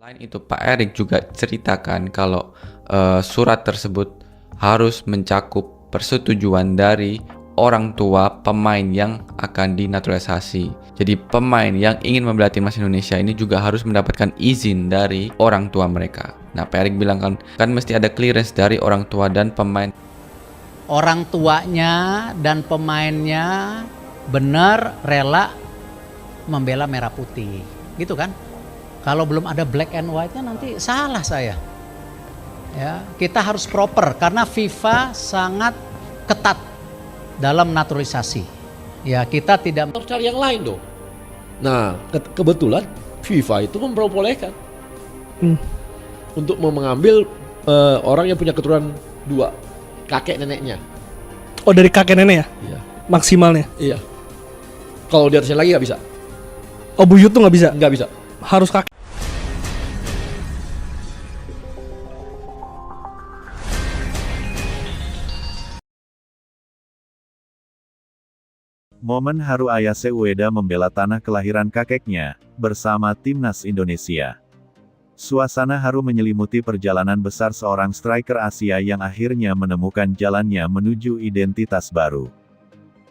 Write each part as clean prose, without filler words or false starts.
Selain itu, Pak Erik juga ceritakan kalau surat tersebut harus mencakup persetujuan dari orang tua pemain yang akan dinaturalisasi. Jadi pemain yang ingin membela timnas Indonesia ini juga harus mendapatkan izin dari orang tua mereka. Nah, Pak Erik bilang kan mesti ada clearance dari orang tua dan pemain. Orang tuanya dan pemainnya benar rela membela merah putih, gitu kan? Kalau belum ada black and white-nya nanti salah saya. Ya, kita harus proper karena FIFA sangat ketat dalam naturalisasi. Ya, kita tidak harus cari yang lain dong. Nah, kebetulan FIFA itu memperbolehkan untuk mengambil orang yang punya keturunan 2, kakek neneknya. Oh, dari kakek nenek ya? Iya. Maksimalnya? Iya. Kalau di atasnya lagi nggak bisa. Oh, buyut tuh nggak bisa? Nggak bisa. Harus kakek. Momen haru Ayase Ueda membela tanah kelahiran kakeknya, bersama timnas Indonesia. Suasana haru menyelimuti perjalanan besar seorang striker Asia yang akhirnya menemukan jalannya menuju identitas baru.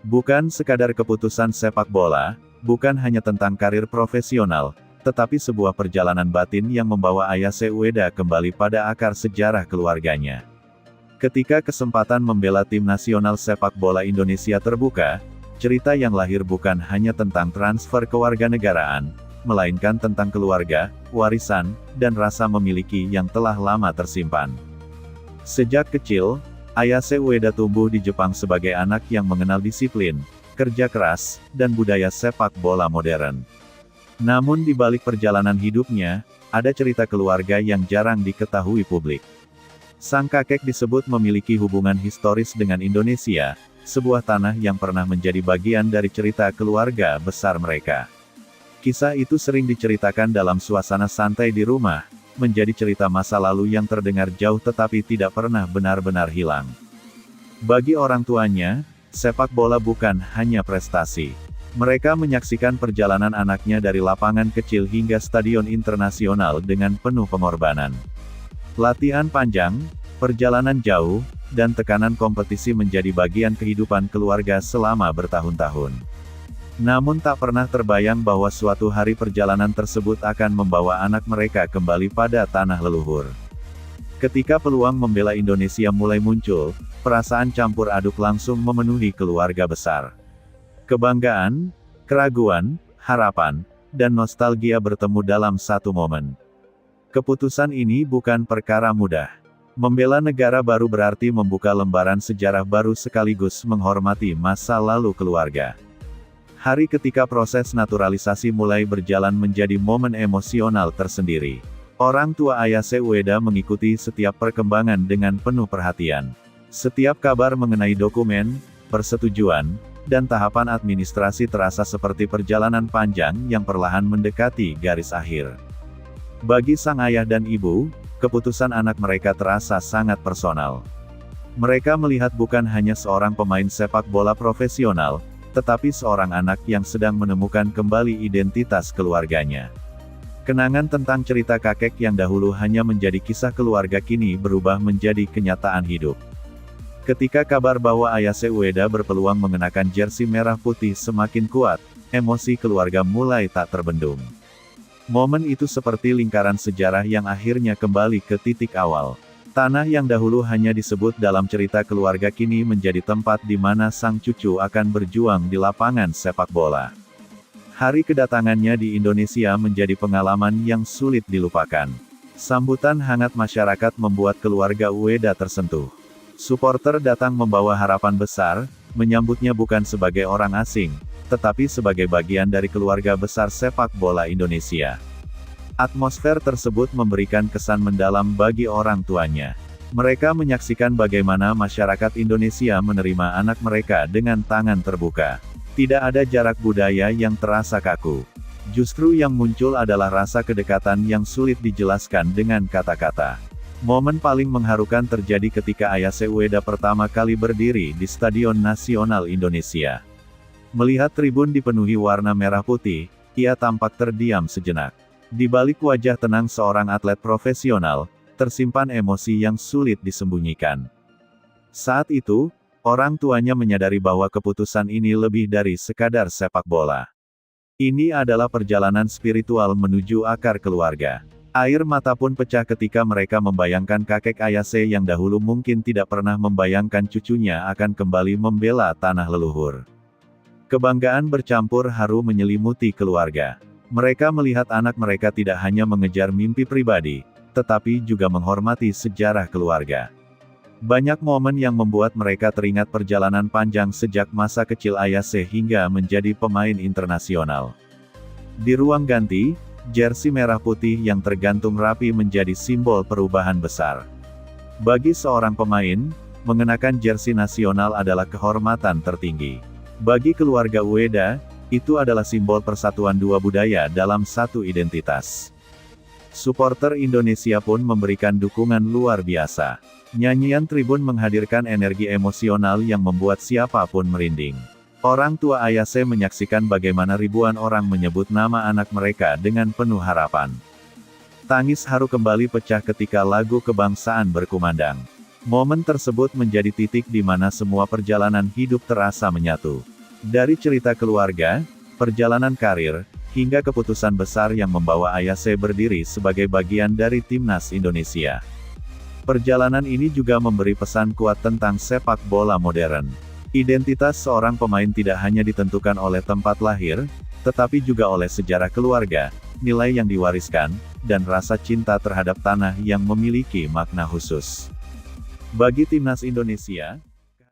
Bukan sekadar keputusan sepak bola, bukan hanya tentang karir profesional, tetapi sebuah perjalanan batin yang membawa Ayase Ueda kembali pada akar sejarah keluarganya. Ketika kesempatan membela tim nasional sepak bola Indonesia terbuka, cerita yang lahir bukan hanya tentang transfer kewarganegaraan, melainkan tentang keluarga, warisan, dan rasa memiliki yang telah lama tersimpan. Sejak kecil, Ayase Ueda tumbuh di Jepang sebagai anak yang mengenal disiplin, kerja keras, dan budaya sepak bola modern. Namun di balik perjalanan hidupnya, ada cerita keluarga yang jarang diketahui publik. Sang kakek disebut memiliki hubungan historis dengan Indonesia, sebuah tanah yang pernah menjadi bagian dari cerita keluarga besar mereka. Kisah itu sering diceritakan dalam suasana santai di rumah, menjadi cerita masa lalu yang terdengar jauh tetapi tidak pernah benar-benar hilang. Bagi orang tuanya, sepak bola bukan hanya prestasi. Mereka menyaksikan perjalanan anaknya dari lapangan kecil hingga stadion internasional dengan penuh pengorbanan. Latihan panjang, perjalanan jauh, dan tekanan kompetisi menjadi bagian kehidupan keluarga selama bertahun-tahun. Namun tak pernah terbayang bahwa suatu hari perjalanan tersebut akan membawa anak mereka kembali pada tanah leluhur. Ketika peluang membela Indonesia mulai muncul, perasaan campur aduk langsung memenuhi keluarga besar. Kebanggaan, keraguan, harapan, dan nostalgia bertemu dalam satu momen. Keputusan ini bukan perkara mudah. Membela negara baru berarti membuka lembaran sejarah baru sekaligus menghormati masa lalu keluarga. Hari ketika proses naturalisasi mulai berjalan menjadi momen emosional tersendiri. Orang tua Ayase Ueda mengikuti setiap perkembangan dengan penuh perhatian. Setiap kabar mengenai dokumen, persetujuan, dan tahapan administrasi terasa seperti perjalanan panjang yang perlahan mendekati garis akhir. Bagi sang ayah dan ibu, keputusan anak mereka terasa sangat personal. Mereka melihat bukan hanya seorang pemain sepak bola profesional, tetapi seorang anak yang sedang menemukan kembali identitas keluarganya. Kenangan tentang cerita kakek yang dahulu hanya menjadi kisah keluarga kini berubah menjadi kenyataan hidup. Ketika kabar bahwa Ayase Ueda berpeluang mengenakan jersey merah putih semakin kuat, emosi keluarga mulai tak terbendung. Momen itu seperti lingkaran sejarah yang akhirnya kembali ke titik awal. Tanah yang dahulu hanya disebut dalam cerita keluarga kini menjadi tempat di mana sang cucu akan berjuang di lapangan sepak bola. Hari kedatangannya di Indonesia menjadi pengalaman yang sulit dilupakan. Sambutan hangat masyarakat membuat keluarga Ueda tersentuh. Supporter datang membawa harapan besar, menyambutnya bukan sebagai orang asing, tetapi sebagai bagian dari keluarga besar sepak bola Indonesia. Atmosfer tersebut memberikan kesan mendalam bagi orang tuanya. Mereka menyaksikan bagaimana masyarakat Indonesia menerima anak mereka dengan tangan terbuka. Tidak ada jarak budaya yang terasa kaku. Justru yang muncul adalah rasa kedekatan yang sulit dijelaskan dengan kata-kata. Momen paling mengharukan terjadi ketika Ayase Ueda pertama kali berdiri di Stadion Nasional Indonesia. Melihat tribun dipenuhi warna merah putih, ia tampak terdiam sejenak. Di balik wajah tenang seorang atlet profesional, tersimpan emosi yang sulit disembunyikan. Saat itu, orang tuanya menyadari bahwa keputusan ini lebih dari sekadar sepak bola. Ini adalah perjalanan spiritual menuju akar keluarga. Air mata pun pecah ketika mereka membayangkan kakek Ayase yang dahulu mungkin tidak pernah membayangkan cucunya akan kembali membela tanah leluhur. Kebanggaan bercampur haru menyelimuti keluarga. Mereka melihat anak mereka tidak hanya mengejar mimpi pribadi, tetapi juga menghormati sejarah keluarga. Banyak momen yang membuat mereka teringat perjalanan panjang sejak masa kecil Ayase hingga menjadi pemain internasional. Di ruang ganti, jersey merah putih yang tergantung rapi menjadi simbol perubahan besar. Bagi seorang pemain, mengenakan jersey nasional adalah kehormatan tertinggi. Bagi keluarga Ueda, itu adalah simbol persatuan dua budaya dalam satu identitas. Supporter Indonesia pun memberikan dukungan luar biasa. Nyanyian tribun menghadirkan energi emosional yang membuat siapapun merinding. Orang tua Ayase menyaksikan bagaimana ribuan orang menyebut nama anak mereka dengan penuh harapan. Tangis haru kembali pecah ketika lagu kebangsaan berkumandang. Momen tersebut menjadi titik di mana semua perjalanan hidup terasa menyatu. Dari cerita keluarga, perjalanan karir, hingga keputusan besar yang membawa Ayase berdiri sebagai bagian dari timnas Indonesia. Perjalanan ini juga memberi pesan kuat tentang sepak bola modern. Identitas seorang pemain tidak hanya ditentukan oleh tempat lahir, tetapi juga oleh sejarah keluarga, nilai yang diwariskan, dan rasa cinta terhadap tanah yang memiliki makna khusus. Bagi timnas Indonesia,